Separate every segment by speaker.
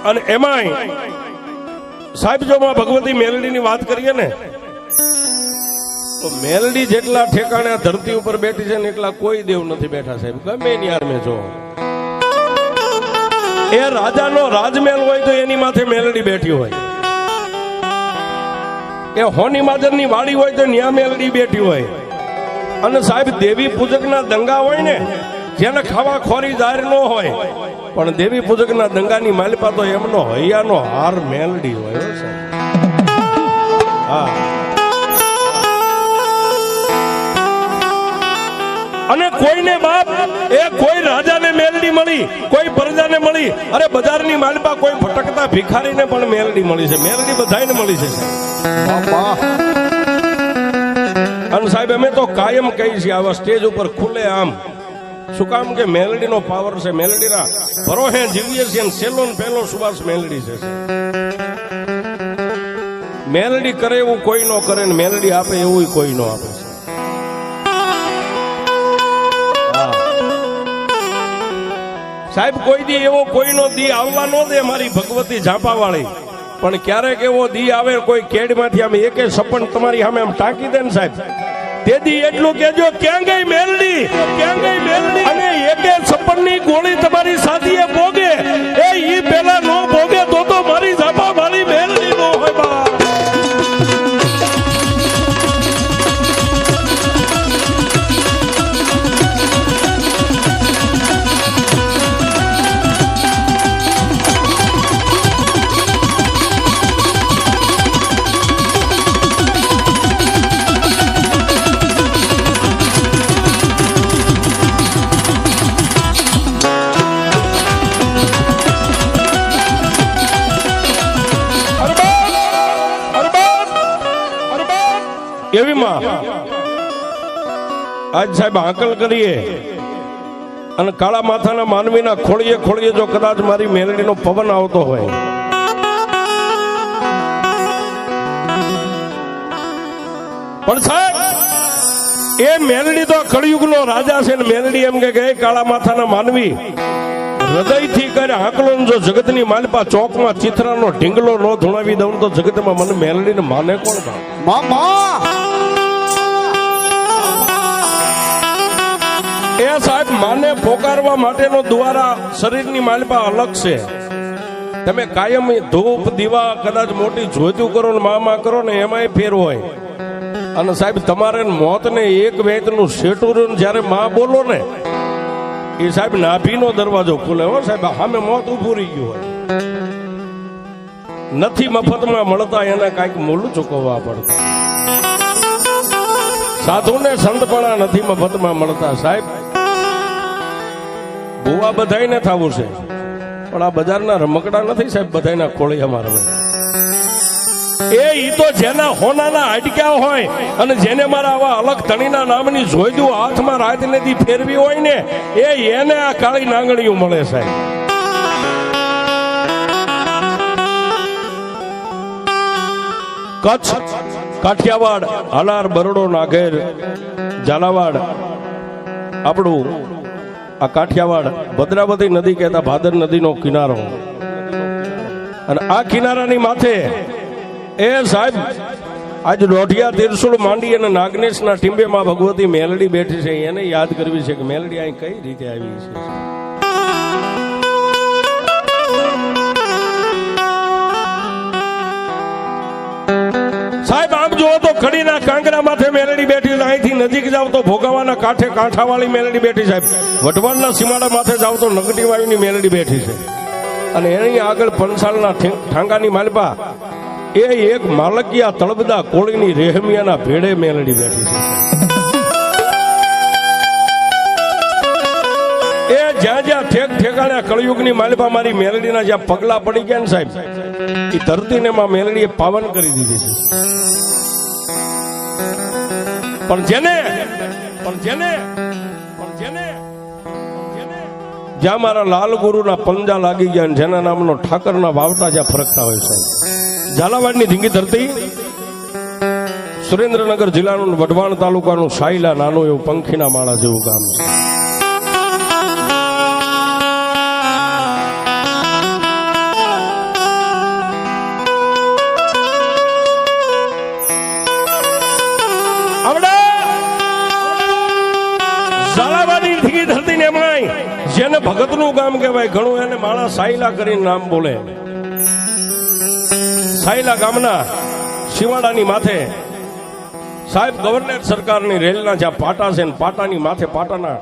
Speaker 1: અને એમાંય સાહેબ જો માં ભગવતી મેલડીની વાત કરીએ ને તો મેલડી જેટલા ઠેકાણે ધરતી ઉપર બેઠી છે ને એટલા કોઈ દેવ નથી બેઠા સાહેબ, ગમે એની યાર મેં જો એ રાજાનો રાજમહેલ હોય તો એની માથે મેલડી બેઠી હોય, એ હોની માજરની વાડી હોય તો ન્યા મેલડી બેઠી હોય, અને સાહેબ દેવી પૂજકના દંગા હોય ને જેને ખાવા ખોરી જાહેર ન હોય પણ દેવી પૂજકના દંગાની માલિપા તો એમનો હૈયાનો હાર મેલડી હોય સાહેબ. હા, અને કોઈને બાપ એ કોઈ રાજાને મેલડી મળી, કોઈ પ્રજાને મળી, અરે બજારની માલિપા કોઈ ભટકતા ભિખારીને પણ મેલડી મળી છે, મેલડી બધાને મળી છે. અને સાહેબ અમે તો કાયમ કહી છીએ આવા સ્ટેજ ઉપર ખુલ્લે આમ, શું કામ કે મેલડીનો પાવર છે, મેલડીના ભરોહે જીવીએ છીએ, સેલો ને પહેલો સુવાસ મેલડી છે. મેલડી કરે એવું કોઈ ન કરે ને મેલડી આપે એવું કોઈ ન આપે છે. સાહેબ કોઈ દી એવો કોઈનો દી આવવા ન દે મારી ભગવતી ઝાંપા વાળી, પણ ક્યારેક એવો દી આવે કોઈ કેડમાંથી આમ એકે સપન તમારી સામે આમ ટાંકી દે ને સાહેબ, તે દી એટલું કેજો ક્યાં ગઈ મેલડી, ક્યાં ગઈ મેલડી, અને એકે સપનની ગોળી તમારી સાથીએ ભોગે એ ઈ પેલા નો ભોગે તો મારી ઝાંપા વાળી મેલડી નો હોય બા. એવી માં આજ સાહેબ હાકલ કરીએ અને કાળા માથાના માનવીના ખોળીએ ખોળીએ જો કદાચ મારી મેલડીનો પવન આવતો હોય, પણ સાહેબ એ મેલડી તો કળિયુગનો રાજા છે ને મેલડી એમ કે કાળા માથાના માનવી હૃદયથી કરે હાકલો, જો જગતની માલપા ચોકમાં ચિત્રાનો ઢીંગલો ન ધૂણાવી દઉં તો જગતમાં મને મેલડીને માને કોણ? એ સાહેબ માને પોકારવા માટેનો દ્વારા શરીરની માલપા અલગ છે. તમે કાયમ ધૂપ દીવા કદાચ મોટી જ્યોતું કરો ને મામા કરો ને એમાંય ફેર હોય, અને સાહેબ તમારે મોતને એક વેચનું શેટું જયારે માં બોલો ને એ સાહેબ નાભીનો દરવાજો ખુલે હો સાહેબ, સામે મોત ઉભું રહી ગયું હોય. નથી મફતમાં મળતા એને કાંઈક મૂળ ચૂકવવા પડતા, સાધુને સંતપણા નથી મફતમાં મળતા સાહેબ. ભૂવા બધાઈને થવું છે પણ આ બજારના રમકડા નથી સાહેબ બધાના ખોળિયામાં રમે. એ તો જેના હોનાના હાડક્યા હોય અને જેને મારા આવા અલગ ધણીના નામની જોઈદું હાથમાં રાતનેથી ફેરવી હોય ને એને આ કાળી નાંગણીઓ મળે સાહેબ. કચ્છ, કાઠિયાવાડ, હાલાર, બરોડો, નાગેર, ઝાલાવાડ, આપણું આ કાઠિયાવાડ ભદ્રાવતી નદી કહેતા ભાદર નદીનો કિનારો, અને આ કિનારાની માથે એ સાહેબ આજ દોઢિયા તિરસુલ માંડી અને નાગનેશના ટીંબેમાં ભગવતી મેલડી બેઠી છે. એને યાદ કરવી છે કે મેલડી અહીં કઈ રીતે આવી છે. સાહેબ આમ જુઓ તો કડીના કાંકરા માથે મેલડી બેઠી છે, અહીંથી નજીક જાવ તો ભોગાવાના કાંઠે કાંઠાવાળી મેલડી બેઠી સાહેબ, વટવાડના સીમાડા માથે જાવ તો નગટીવાળીની મેલડી બેઠી છે, અને એની આગળ પંસાલના ઠાંગાની માલપા એ એક માલકિયા તળબદા કોળીની રેહમિયાના ભેડે મેલડી બેઠી છે. એ જ્યાં જ્યાં ઠેક ઠેકાણે કળયુગની માલપા મારી મેલડીના જ્યાં પગલા પડી ગયા ને સાહેબ એ ધરતીને માં મેલડીએ પાવન કરી દીધી છે. પણ જેને જ્યાં મારા લાલ ગુરુના પંજા લાગી ગયા જેના નામનો ઠાકરના વાવટા જ્યાં ફરકતા હોય છે, ઝાલાવાડની ધીંગી ધરતી, સુરેન્દ્રનગર જિલ્લાનું વઢવાણ તાલુકાનું સાયલા નાનું એવું પંખીના માળા જેવું ગામ છે. ભગતનું ગામ કહેવાય. ઘણું એને માણસ સાયલા કરીને નામ બોલે. સાયલા ગામના શિવાડાની માથે સાહેબ ગવર્નર સરકારની રેલના જ્યાં પાટા છે ને પાટાની માથે પાટાના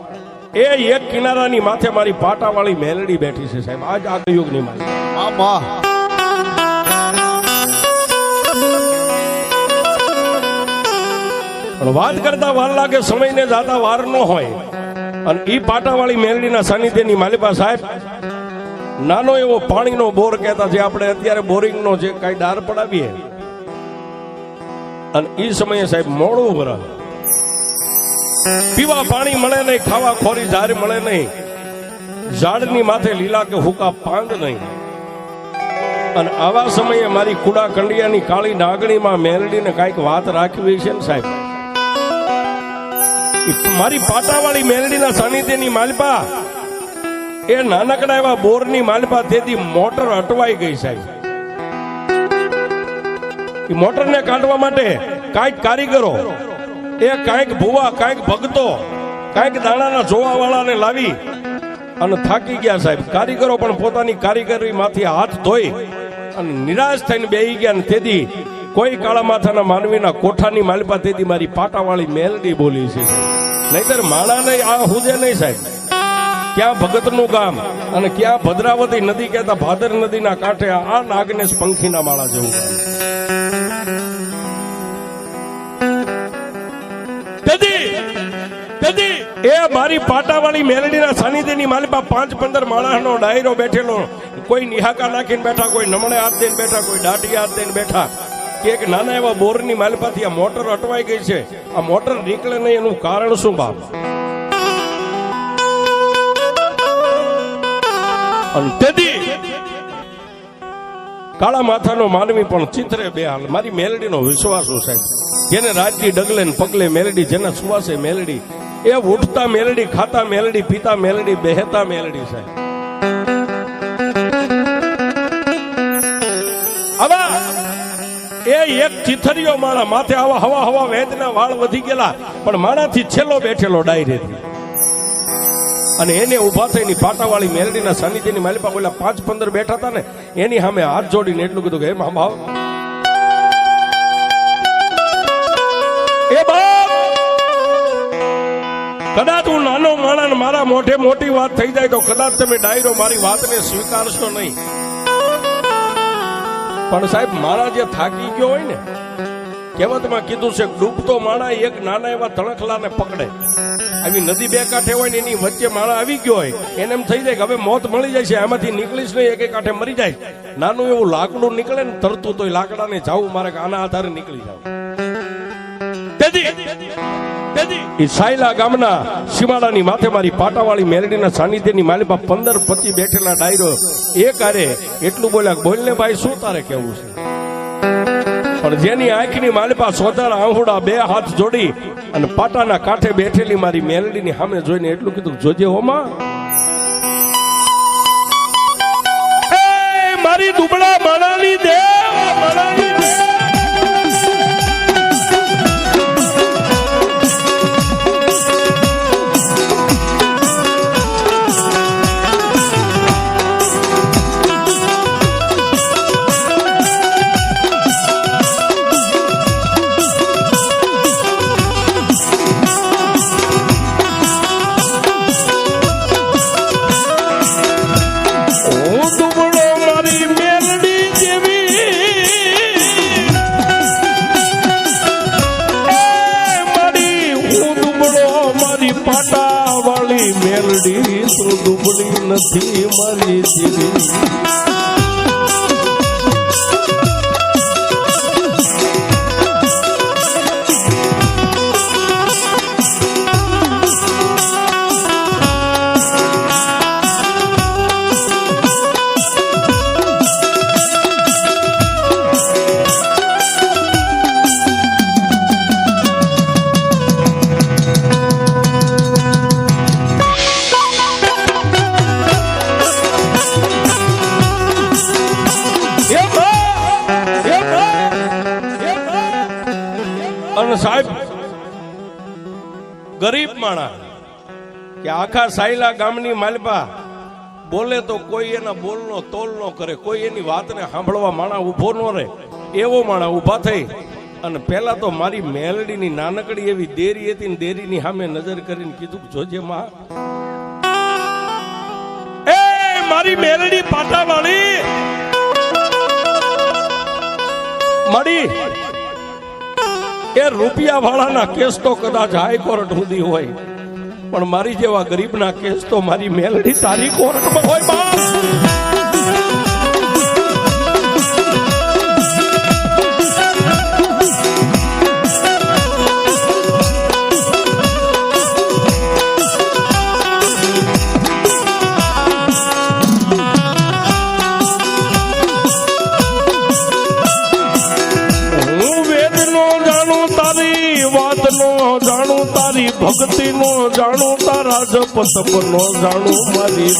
Speaker 1: એ એક કિનારાની માથે મારી પાટાવાળી મેલડી બેઠી છે સાહેબ. આજ આ યુગની મારી પણ વાત કરતા વાર લાગે, સમયને જાતા વાર ન હોય. અને ઈ પાટાવાળી મેલડીના સાનિધ્યની માલિપા સાહેબ નાનો એવો પાણીનો બોર કહેતા, જે આપણે અત્યારે બોરિંગનો જે કઈ ડાર પડાવીએ, અને ઈ સમયે સાહેબ મોડું વરસ, પીવા પાણી મળે નહીં, ખાવા ખોરી ઝાડ મળે નહીં, ઝાડની માથે લીલા કે હુકા પાંદ નહીં. અને આવા સમયે મારી કુડા કંડિયાની કાળી નાગણીમાં મેલડીને કાંઈક વાત રાખવી છે ને સાહેબ. મારી પાટાવાળી મેલડીના સાનિધ્યની માલપા એ નાનકડા એવા બોરની માલપા તેથી મોટર અટવાઈ ગઈ સાહેબ. એ મોટરને કાઢવા માટે કાંઈક કારીગરો, એ કાંઈક ભુવા, કાંઈક ભક્તો, કાંઈક દાણાના જોવાવાળાને લાવી અને થાકી ગયા સાહેબ. કારીગરો પણ પોતાની કારીગરીમાંથી હાથ ધોઈ અને નિરાશ થઈને બેહી ગયા. ને તેથી કોઈ કાળા માથાના માનવીના કોઠાની માલપા તેથી મારી પાટાવાળી મેલડી બોલી છે. નહીતર માણા નહીં, આ હુજે નહીં સાહેબ. ક્યાં ભગતનું ગામ અને ક્યાં ભદ્રાવતી નદી કહેતા ભાદર નદીના કાંઠે આ નાગનેશ પંખીના માળા જેવું ગામ. એ મારી પાટાવાળી મેલડીના સાનિધ્યની માલિપા 5-15 માણસનો ડાયરો બેઠેલો. કોઈ નિહાકા નાખીને બેઠા, કોઈ નમણે હાથ દઈને બેઠા, કોઈ દાઢી હાથ દઈને બેઠા. કે એક નાના એવા બોરની માલિપાથી આ મોટર અટવાઈ ગઈ છે. આ મોટર નીકળે નહીં, એનું કારણ શું બાપ? અને તેથી કાળા માથાનો માનવી પણ ચિત્રે બે હાલ. મારી મેલડીનો વિશ્વાસ સાહેબ, જેને રાજકી ડગલે ને પગલે મેલડી, જેના સુવાસે મેલડી, એ ઉઠતા મેલડી, ખાતા મેલડી, પીતા મેલડી, બેહતા મેલડી સાહેબ. આવા એ એક ચિથરિયો માણા માથે આવા હવા હવા વેદના વાળ વધી ગયેલા, પણ માણાથી છેલ્લો બેઠેલો ડાયરેથી. અને એને ઉભા થઈને પાટાવાળી મેલડીના સાનિધ્યની માલિપા બોલ્યા 5-15 બેઠા હતા ને, એની સામે હાથ જોડીને એટલું કીધું કે હે મા ભાવ, એ બાપ, કદાચ હું નાનો માણસ, મારા મોઢે મોટી વાત થઈ જાય તો કદાચ તમે ડાયરો મારી વાતને સ્વીકારશો નહીં. પણ સાહેબ મારા જે થાકી ગયો હોય ને, કહેવતમાં કીધું છે ડૂબતો માણા એક નાના એવા તણખલાને પકડે. આવી નદી બે કાંઠે હોય ને એની વચ્ચે માણા આવી ગયો હોય, એને એમ થઈ જાય કે હવે મોત મળી જાય છે, આમાંથી નીકળીશ નહીં, એક કાંઠે મરી જાય. નાનું એવું લાકડું નીકળે ને તરતું, તો લાકડાને જાવું મારે આના આધારે નીકળી જાવ. સાયલા ગામના સીમાડાની માથે મારી પાટાવાળી મેલડીના સાનિધ્યની માલિપા 15-25 બેઠેલા ડાયરો એક આરે એટલું બોલ્યા, બોલને ભાઈ શું તારે કેવું છે? પણ જેની આંખની માલિપા સોદાના આંહુડા બે હાથ જોડી અને પાટાના કાંઠે બેઠેલી મારી મેલડીની સામે જોઈને એટલું કીધું, જોજે હોમાં મારી દુબળા માણાની દેવ, માણાની મેલડી તું દુબળી નથી મારી જીવી. સાહેબ ગરીબ માણા કે આખા સાયલા ગામની માલપા બોલે તો કોઈ એના બોલનો તોલ ન કરે, કોઈ એની વાતને સાંભળવા માણા ઊભો ન રહે. એવો માણા ઊભા થઈ અને પેલા તો મારી મેલડીની નાનકડી એવી દેરી હતી ને દેરીની સામે નજર કરીને કીધું, જોજે માં, એ મારી મેલડી પાટાવાળી મળી, એ રૂપિયા વાળાના કેસ તો કદાચ હાઈકોર્ટ સુધી હોય, પણ મારી જેવા ગરીબના કેસ તો મારી મેલડી તારી કોર્ટમાં હોય. બાપ જાણું તારી ભક્તિ નો જાણું, તારા જપ તપ નો જાણું મારી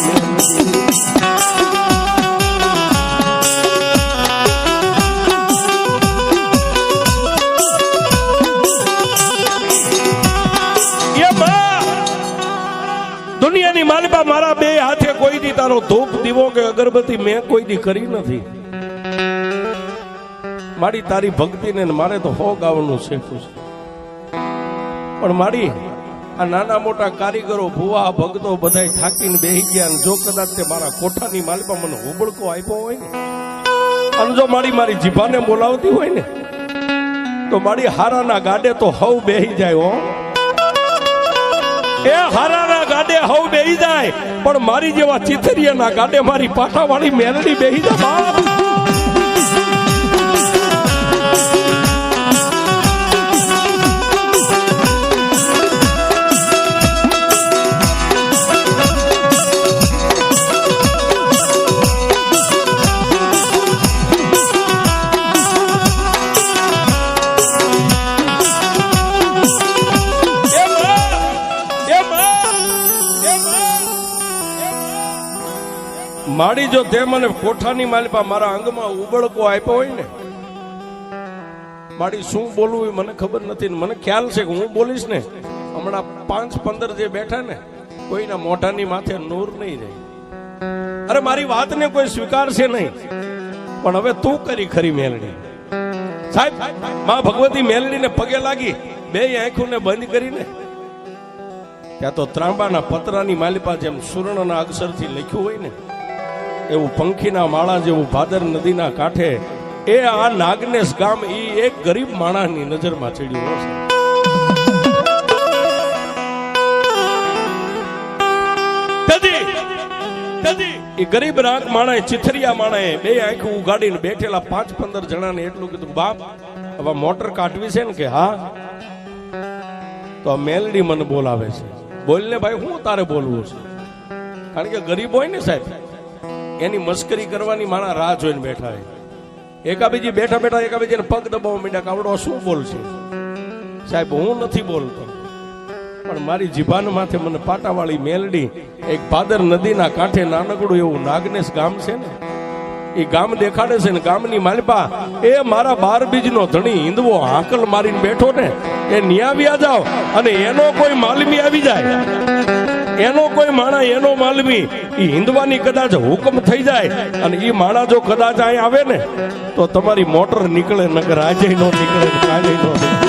Speaker 1: દુનિયાની માલિકા મારા બે હાથે કોઈ દી તારો ધૂપ દીવો કે અગરબત્તી મેં કોઈ દી કરી નથી. મારી તારી ભક્તિને મારે તો હો ગાવાનું શીખવું છે. પણ મારી આ નાના મોટા કારીગરો ભુવા ભક્તો બધા થાકીને બેહી ગયા. જો કદાચ તે મારા કોઠાની માલિકા મને ઉબળકો આપ્યો હોય ને, અને જો મારી જીભાને બોલાવતી હોય ને, તો મારી હારાના ગાડે તો હવ બેહી જાય. હો એ હારાના ગાડે હવ બેહી જાય, પણ મારી જેવા ચિથરિયાના ગાડે મારી પાટાવાળી મેલડી બેહી જાય. માડી જો તે મને કોઠાની માલિપા મારા અંગમાં ઉબળકો આપ્યો હોય ને, માડી શું બોલવું એ મને ખબર નથી. મને ખ્યાલ છે કે હું બોલીશ ને, હમણાં 5-15 જે બેઠા ને, કોઈના મોઢાની માથે નૂર નહીં રહે. અરે મારી વાતને કોઈ સ્વીકારશે નહીં, પણ હવે તું કરી ખરી મેલડી. સાહેબ માં ભગવતી મેલડીને પગે લાગી, બે આંખોને બંધ કરીને, ત્યાં તો ત્રાંબાના પતરાની માલિપા જેમ સુવર્ણના અક્ષરથી લખ્યું હોય ને, એવું પંખીના માળા જેવું ભાદર નદીના કાંઠે એ આ નાગનેશ ગામ ઈ એક ગરીબ માણસની નજરમાં ચડ્યું છે. એ ગરીબ રાગ માણસે, ચિથરિયા માણસે બે આંખો ઉગાડીને બેઠેલા 5-15 જણાને એટલું કીધું, બાપ હવે મોટર કાઢવી છે ને? કે હા. તો આ મેલડી મને બોલાવે છે. બોલને ભાઈ, હું તારે બોલવું છે? કારણ કે ગરીબ હોય ને સાહેબ, એની મસ્કરી કરવાની માણા રાહ જોઈને બેઠા હોય. એકાબીજી બેઠા બેઠા એકાબીજીને પગ દબાવવા માંડ્યા કે આવડો શું બોલશે? સાહેબ હું નથી બોલતો, પણ મારી જીભાન માથે મને પાટાવાળી મેલડી, એક ભાદર નદીના કાંઠે નાનકડું એવું નાગનેશ ગામ છે ને, એ ગામ દેખાડે છે ને. ગામની માલિપા એ મારા 12 બીજનો ધણી હિંદવો હાકલ મારીને બેઠો ને, એ ન્યાવ્યા જાવ અને એનો કોઈ માલમી આવી જાય, એનો કોઈ માણા, એનો માલમી, એ હિંદવાની કદાચ હુકમ થઈ જાય અને એ માણા જો કદાચ અહીં આવે ને, તો તમારી મોટર નીકળે, નકર આજે નો નીકળે, કાલે નો નીકળે.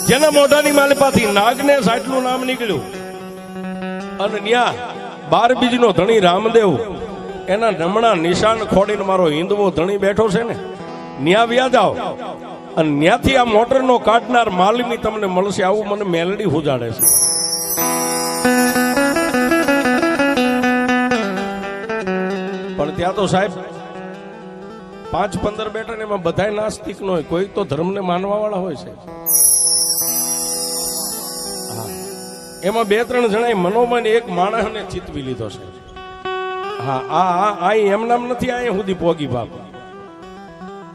Speaker 1: જેના મોઢાની માલિપાથી નાગનેશ આટલું નામ નીકળ્યું, અને ન્યા 12 બીજનો ધણી રામદેવ એના નમણા નિશાન ખોડીને મારો હિંદવો ધણી બેઠો છે ને, ન્યા વ્યા જાઓ અને ન્યાથી આ મોટરનો કાઢનાર માલમી તમને મળશે. આવું મને મેલડી હુજાડે છે. પણ ત્યાં તો સાહેબ 5-15 બેઠા ને, એમાં બધા નાસ્તિક નો હોય, કોઈ તો ધર્મને માનવા વાળા હોય છે. એમાં 2-3 જણાએ મનોમન એક માણસને ચિતવી લીધો છે. હા આ એમ નામ નથી અહીં સુધી પોગી બાપ.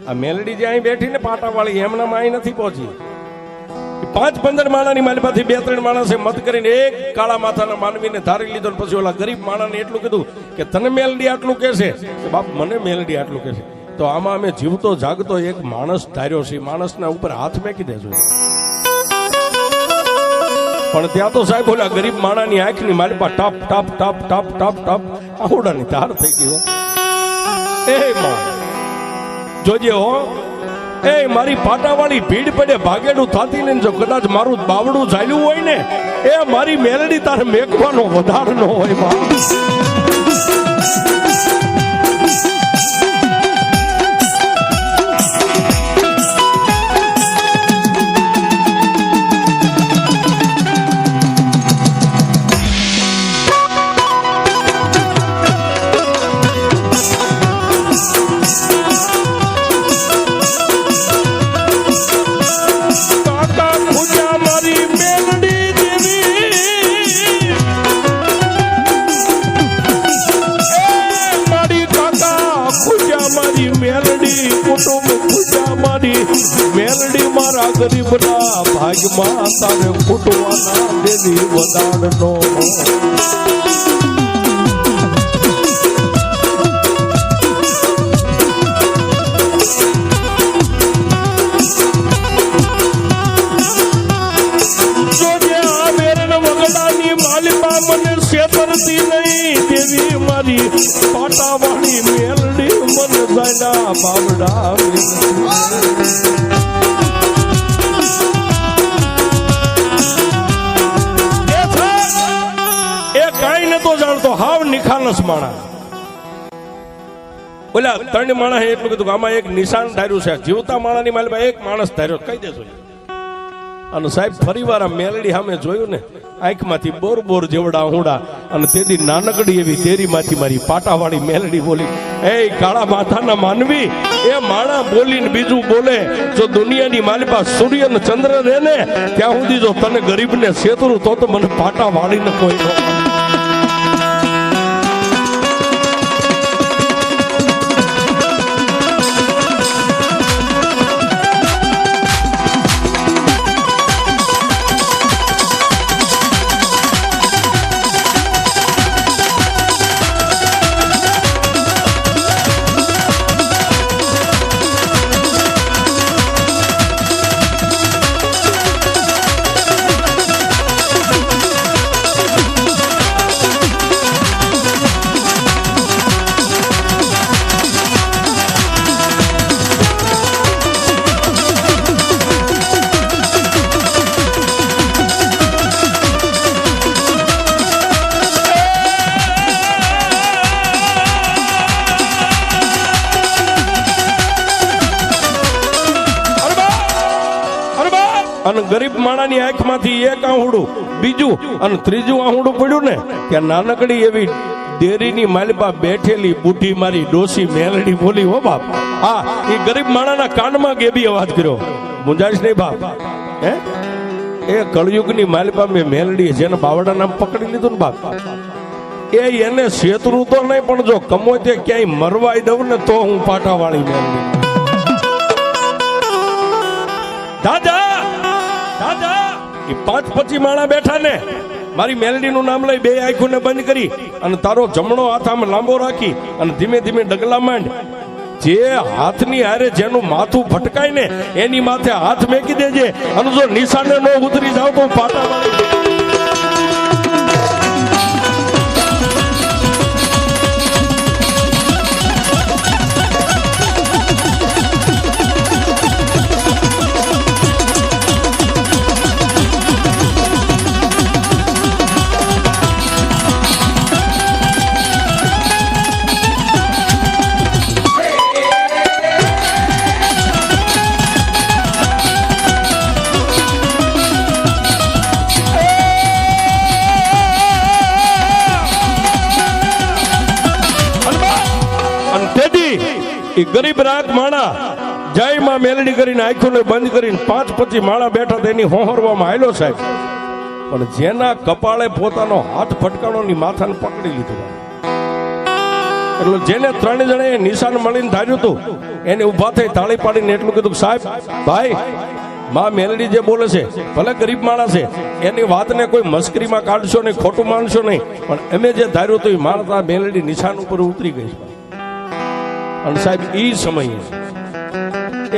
Speaker 1: આ મેલડી જે અહીં બેઠી ને પાટાવાળી એમનામ અહીં નથી પહોંચી. 5-15 માણાની માલિપાથી 2-3 માણસે મત કરીને એક કાળા માથાના માનવીને ધારી લીધો. પછી ઓલા ગરીબ માણાને એટલું કીધું કે તને મેલડી આટલું કે છે, બાપ મને મેલડી આટલું કે છે. તો આમાં અમે જીવતો જાગતો એક માણસ ધાર્યો છે, માણસના ઉપર હાથ મેકી દેજો. પણ ત્યાં તો સાહેબ ઓલા ગરીબ માણાની આંખની માલિપા ટપ ટપ ટપ ટપ ટપ ટપ આવડાની ધાર થઈ ગઈ. એ માં જોજે હો, એ મારી પાટાવાળી ભીડ પડે ભાગેડું થાતી ને જો કદાચ મારું બાવડું ચાલ્યું હોય ને, એ મારી મેલડી તારે મેકવાનો વધાર ન હોય માં. મેલડી મારા ગરીબના ભાગમાં તારે ફૂટવાના દેવી વધારનો. જોજે આ બેરણ વગડાની માલિકા મને છેતરતી નહીં દેવી મારી પાટાવાળી મેલડી મને જાયના બાવડા. જાણતો હાવ નિખાલસ માણસ. ઓલા 3 માણસ એટલું કીધું કે આમાં એક નિશાન ધાર્યું છે, જીવતા માણાની માલમાં એક માણસ ધાર્યો, કહી દેજો. અને સાહેબ ફરીવાર આ મેલડી સામે જોયું ને, આંખમાંથી બોર જેવડા હુંડા, અને તેથી નાનકડી એવી તેરીમાંથી મારી પાટાવાળી મેલડી બોલી, એ કાળા માથાના માનવી, એ માણા બોલીને બીજું બોલે. જો દુનિયાની માલિપા સૂર્ય ને ચંદ્ર રહે ને ત્યાં સુધી જો તને ગરીબને છેતરું તો મને પાટાવાળીને કોઈ ન. અને ગરીબ માણાની આંખમાંથી એક આહુડું, બીજું અને ત્રીજું આહુડું પડ્યું ને કે નાનકડી એવી ડેરીની માલિપા બેઠેલી બુઢી મારી ડોસી મેલડી બોલી. હો બાપ, હા એ ગરીબ માણાના કાનમાં ગેબી અવાજ કર્યો. મુંજાઈશ નહીં બાપ. હે એ કળયુગની માલિપા મેં મેલડી જેને બાવડા નામ પકડી લીધું ને બાપ, એને છેતરું તો નહીં, પણ જો કમો તે ક્યાંય મરવાઈ દઉં ને તો હું પાટાવાળી મેલડી. દાદા દાદા એ 5-25 માણા બેઠા ને મારી મેલડીનું નામ લઈ 2 આંખોને બંધ કરી અને તારો જમણો હાથ આમ લાંબો રાખી અને ધીમે ધીમે ડગલા માંડ. જે હાથની હારે જેનું માથું ભટકાય ને એની માથે હાથ મેકી દેજે, અને જો નિશાને નો ઉતરી જાવ તો પાટાવાળી. એ ગરીબ રાત માણા જય માં મેલડી કરીને આંખોને બંધ કરીને 5-25 માણા બેઠા તેની હોહરવામાં આવેલો સાહેબ. પણ જેના કપાળે પોતાનો હાથ ફટકાણો ની માથાને પકડી લીધું, એટલે જેને 3 જણાએ નિશાન મળીને ધાર્યું હતું એને ઉભા થઈ તાળી પાડીને એટલું કીધું, સાહેબ ભાઈ માં મેલડી જે બોલે છે ભલે ગરીબ માણસ છે, એની વાતને કોઈ મસ્કરીમાં કાઢશો નહીં, ખોટું માનશો નહીં, પણ અમે જે ધાર્યું હતું એ માણસ મેલડી નિશાન ઉપર ઉતરી ગઈ છે. અને સાહેબ એ સમયે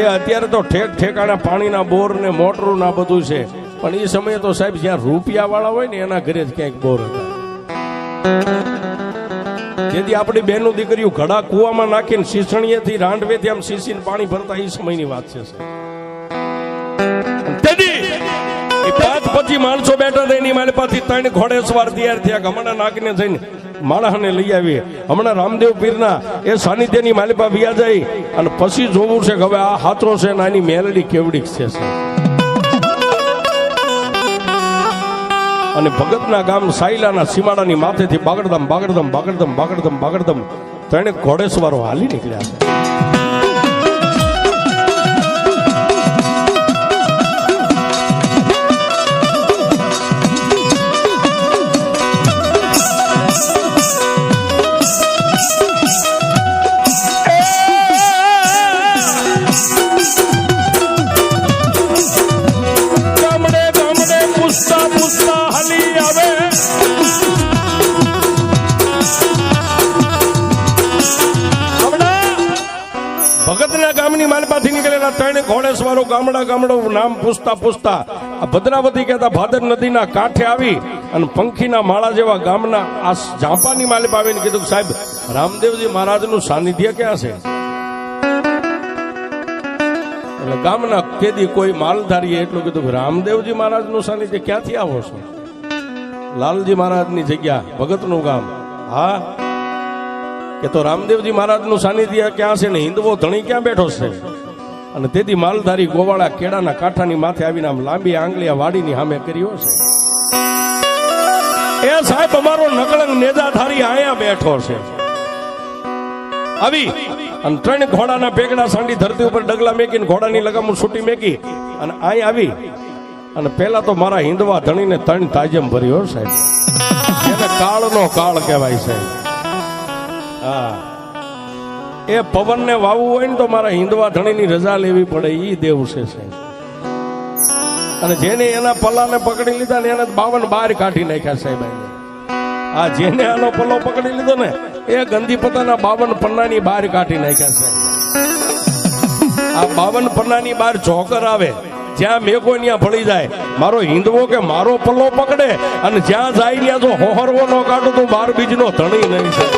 Speaker 1: એ અત્યારે તો ઠેક ઠેકાણા પાણીના બોર ને મોટરો ના બધું છે, પણ એ સમયે તો સાહેબ જ્યાં રૂપિયા વાળા હોય ને એના ઘરે જ ક્યાંક બોર હતા. જેથી આપણી બહેનો દીકરીઓ ઘડા કુવામાં નાખીને શીસણીએથી રાંડવેથી આમ શીસીને પાણી ભરતા એ સમયની વાત છે. 5 પછી માણસો બેઠા હતા, એની મારી પાછી 3 ઘોડેસવાર તૈયાર થયા, હમણાં નાખીને જઈને માણસને લઈ આવીએ. હમણાં રામદેવ પીરના એ સાનિધ્યની માલિપા વ્યા જાય અને પછી જોવું છે કે હવે આ હાથરો છે ને આની મેલડી કેવડી છે. અને ભગતના ગામ સાયલાના સીમાડાની માથેથી બાગડધમ બાગડધમ બાગડધમ બાગડધમ બાગડધમ 3 ઘોડેસવારો હાલી નીકળ્યા છે. ભગતના ગામની માલપાથી નીકળેલા 3 ઘોડેસવારો ગામડો નામ પૂછતા પૂછતા ભદ્રાવતી કહેતા ભાદર નદીના કાંઠે આવી અને પંખીના માળા જેવા ગામના આ ઝાંપાની માલિપા આવીને કીધું કે સાહેબ રામદેવજી મહારાજનું સાનિધ્ય ક્યાં છે? એટલે ગામના કેદી કોઈ માલધારીએ એટલું કીધું કે રામદેવજી મહારાજનું સાનિધ્ય ક્યાંથી આવો છો? લાલજી મહારાજની જગ્યા ભગતનું ગામ. હા કે તો રામદેવજી મહારાજનું સાનિધ્ય ક્યાં છે ને હિંદવો ધણી ક્યાં બેઠો છે? અને તેથી માલધારી ગોવાળા કેળાના કાંઠાની માથે આવીને આમ લાંબી આંગળીયા વાડીની સામે કર્યો છે. એ સાહેબ અમારો નકળંગ નેજાધારી આયા બેઠો છે. આવી અને 3 ઘોડાના પેગડા સાંડી ધરતી ઉપર ડગલા મેકીને ઘોડાની લગામું છૂટી મેકી અને અહીં આવી અને પેલા તો મારા હિંદવા ધણીને 3 તાજમ ભર્યો સાહેબ. એને કાળનો કાળ કહેવાય છે. હા એ પવનને વાવવું હોય ને તો મારા હિંદવા ધણીની રજા લેવી પડે, ઈ દેવ છે સાહેબ. અને જેને એના પલ્લાને પકડી લીધા ને એને 52 બહાર કાઢી નાખ્યા સાહેબ. આ જેને આનો પલ્લો પકડી લીધો ને એ ગંદી પતાના 52 પન્નાની બહાર કાઢી નાખ્યા સાહેબ. આ 52 પન્નાની બહાર જોકર આવે, જ્યાં મેઘો ત્યાં ભળી જાય. મારો હિંદવો કે મારો પલ્લો પકડે અને જ્યાં જાય ત્યાં જો હોહરવો ન કાઢો તો 12 બીજનો ધણી નહીં છે.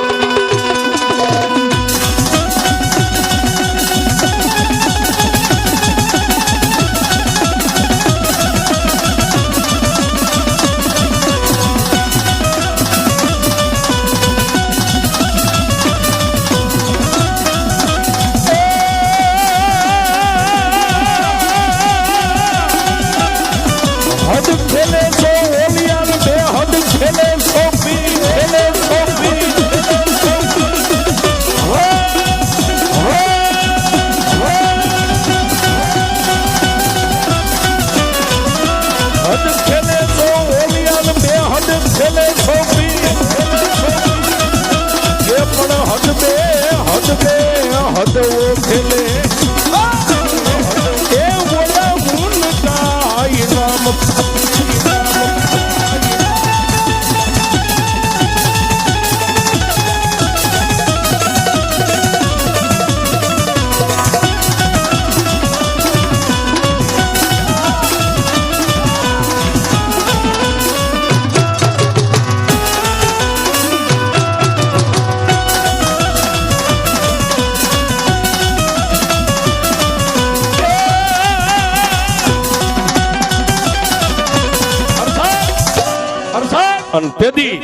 Speaker 1: અને તેથી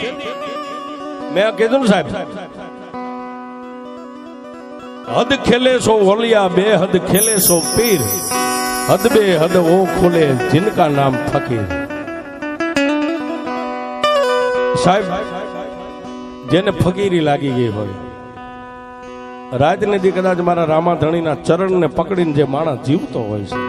Speaker 1: મેં કીધું ને સાહેબ, હદ ખેલે સો વલિયા બે હદ ખેલે સો પીર, હદ બે હદ વો ખુલે जिनका नाम फकीर. સાહેબ જેને ફકીરી લાગી ગઈ હોય, રાજનીતિ કદાચ મારા રામાધણીના ચરણને પકડીને જે માણસ જીવતો હોય છે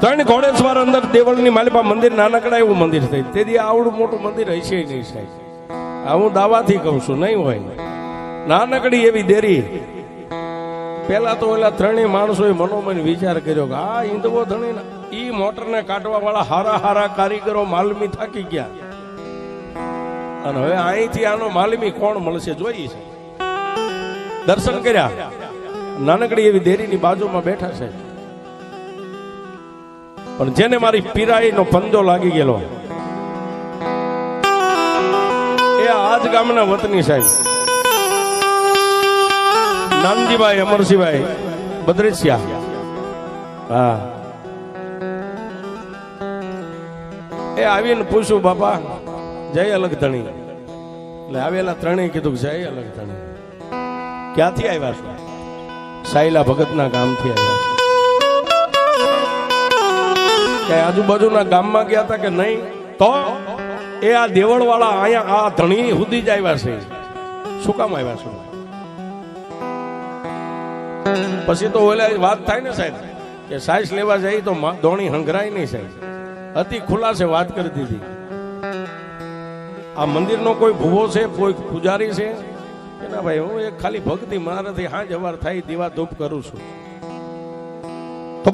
Speaker 1: ત્રણ ઘોડેશ્વર અંદર દેવળની માલિપા મંદિર નાનકડા એવું મંદિર થઈ. તેથી આવડું મોટું મંદિર હશે નહીં સાહેબ. આ હું દાવાથી કહું છું, નહીં હોય. નાનકડી એવી દેરી. પેલા તો ઓલા ત્રણેય માણસોએ મનોમન વિચાર કર્યો કે આ હિંદવો ધણી ઈ મોટરને કાઢવા વાળા હારા હારા કારીગરો માલમી થાકી ગયા, અને હવે અહીંથી આનો માલમી કોણ મળશે જોઈએ છે. દર્શન કર્યા, નાનકડી એવી દેરીની બાજુમાં બેઠા છે. પણ જેને મારી પીરાઈનો પંજો લાગી ગયેલો એ આજ ગામના વતની સાહેબ નાનજીભાઈ અમરસિંહભાઈ બદ્રેશિયા. હા, એ આવીને પૂછ્યું, બાપા જય અલગ ધણી. એટલે આવેલા ત્રણેય કીધું જય અલગ ધણી. ક્યાંથી આવ્યા છો? સાયલા ભગતના ગામથી આવ્યા છે. આજુબાજુના ગામમાં ગયા હતા કે નહીં? તો એ આ દેવળ વાળા અહીંયા આ ધણી સુધી જ આવ્યા છે. શું કામ આવ્યા છો? પછી તો ઓલા વાત થાય ને સાહેબ કે સાઈસ લેવા જાય તો દોણી હંગરાય નહીં સાહેબ. અતિ ખુલાસે વાત કરી દીધી. આ મંદિરનો કોઈ ભૂવો છે, કોઈ પૂજારી છે કે ના ભાઈ? હું એક ખાલી ભક્તિ મારાથી હાજ હવાર થાય દીવા ધૂપ કરું છું. તો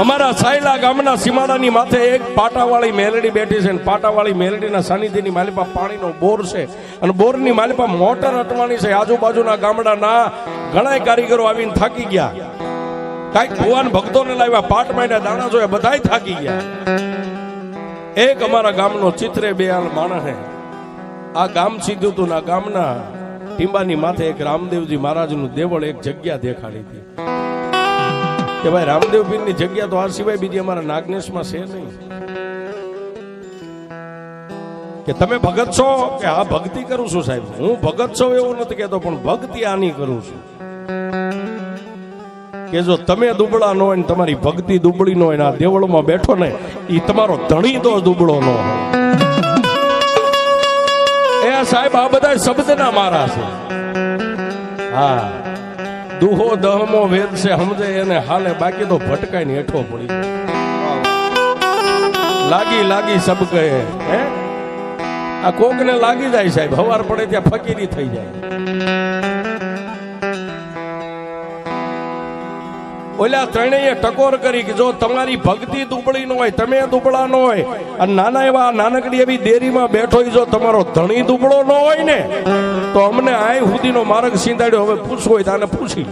Speaker 1: અમારા સાયલા ગામના સીમાડાની માથે એક પાટાવાળી મેલડી બેઠી છે. પાટાવાળી મેલડીના સાનિધ્યની માલિપા પાણીનો બોર છે, અને બોરની માલિપા મોટર અટવાની છે. આજુબાજુના ગામડાના ઘણા કારીગરો આવીને થાકી ગયા. કઈક ભુવાન ભક્તોને લાવ્યા, પાટ માંડ્યા, દાણા જોયા, બધાય થાકી ગયા. એક અમારા ગામનો ચિત્રે બેહાલ માણસે આ ગામ સીધું હતું. આ ગામના ટીંબાની માથે એક રામદેવજી મહારાજનું દેવળ એક જગ્યા દેખાડી હતી કે ભાઈ રામદેવ પીરની જગ્યા તો આ સિવાય બીજી અમારા નાગનેશમાં છે નહીં. કે તમે ભગત છો? કે હા ભક્તિ કરું છું સાહેબ. હું ભગત છો એવું નથી કહેતો, પણ ભક્તિ આની કરું છું. કે જો તમે દુબળા ન હોય ને તમારી ભક્તિ દુબળી ન હોય ને આ દેવળમાં બેઠો ને એ તમારો ધણી તો દુબળો ન હોય. એ સાહેબ આ બધા શબ્દના મારા છે. હા, દુહો દહમો વેદ છે સમજે એને હાલે, બાકી તો ભટકાઈને હેઠો પડી લાગી લાગી સબ કહે. હે આ કોક ને લાગી જાય સાહેબ, હવાર પડે ત્યાં ફકીરી થઈ જાય. ઓલા ત્રણેય ટકોર કરી કે જો તમારી ભક્તિ દુબળી ન હોય, તમે દુબળા ન હોય, અને નાના એવા નાનકડી એવી દેરીમાં બેઠો જો તમારો ધણી દુબળો ન હોય ને તો અમને આય સુધીનો માર્ગ સીંધાડ્યો. હવે પૂછવું હોય તો આને પૂછી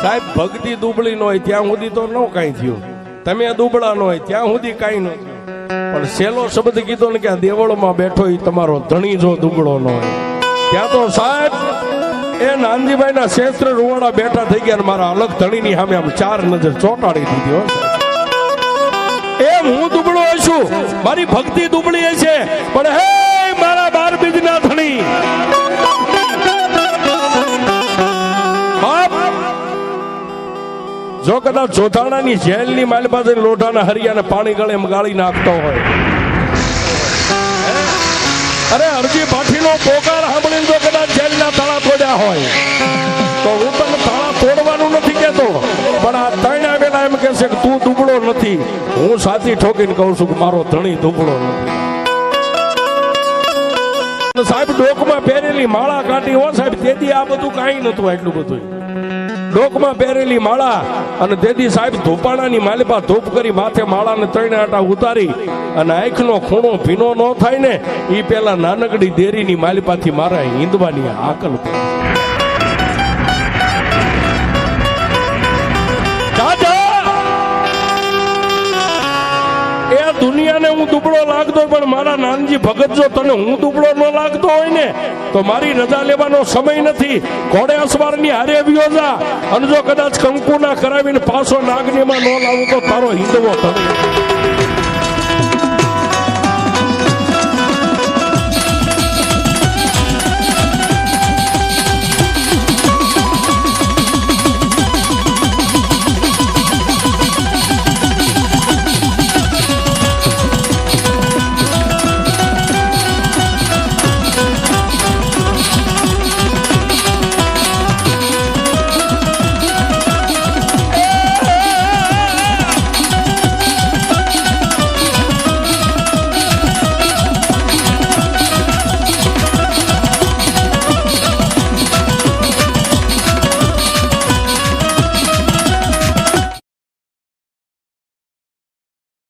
Speaker 1: સાહેબ. ભક્તિ દુબળી ન હોય ત્યાં સુધી તો ન કાંઈ થયું, તમે દુબળા ન હોય ત્યાં સુધી કાંઈ ન થયું. પણ સેલો શબ્દ કીધો ને કે આ દેવળમાં બેઠો એ તમારો ધણી જો દુબળો ન હોય ત્યાં તો સાહેબ એ નાનજીભાઈ ના શેસ્ત્ર રૂવાડા બેઠા થઈ ગયા. મારા અલગ ધણીની સામે આમ ચાર નજર ચોંટાડી દીધી. એમ હું દુબળો છું, મારી ભક્તિ દુબળી છે, પણ હે મારા 12 બીજના ધણી, જો કદાચ જોધાણાની જેલની માલ પાસે લોઢાના હરિયાને પાણી ગળે ગાળી નાખતો હોય, અરે અરજી ભાઠીનો પોકાર સાંભળીને જો કદાચ જેલના તાળા તોડ્યા હોય તો હું તને તાળા તોડવાનું નથી કહેતો, પણ આ ત્રણ આવેલા એમ કહેશે કે તું દુબળો નથી. હું સાચી ઠોકીને કહું છું કે મારો ધણી દુબળો નથી. સાહેબ ડોકમાં પહેરેલી માળા કાઢી હો સાહેબ, તેથી આ બધું કાંઈ નતું. એટલું બધું ડોકમાં પહેરેલી માળા, અને તેથી સાહેબ ધોપાણાની માલિપા ધૂપ કરી માથે માળાને 3 આટા ઉતારી અને આંખનો ખૂણો ભીનો ન થાય ને એ પેલા નાનકડી દેરીની માલિપાથી મારા હિંદવાની આકલ પડે. એ દુનિયાને હું દુબળો લાગતો પણ મારા નાનજી ભગત જો તને હું દુબળો ન લાગતો હોય ને તો મારી રજા લેવાનો સમય નથી. ઘોડે અસવારની હારે આવ્યો જા, અને જો કદાચ કંકુ ના કરાવીને પાછો નાગનીમાં ન લાવું તો તારો હિંદવો થયો.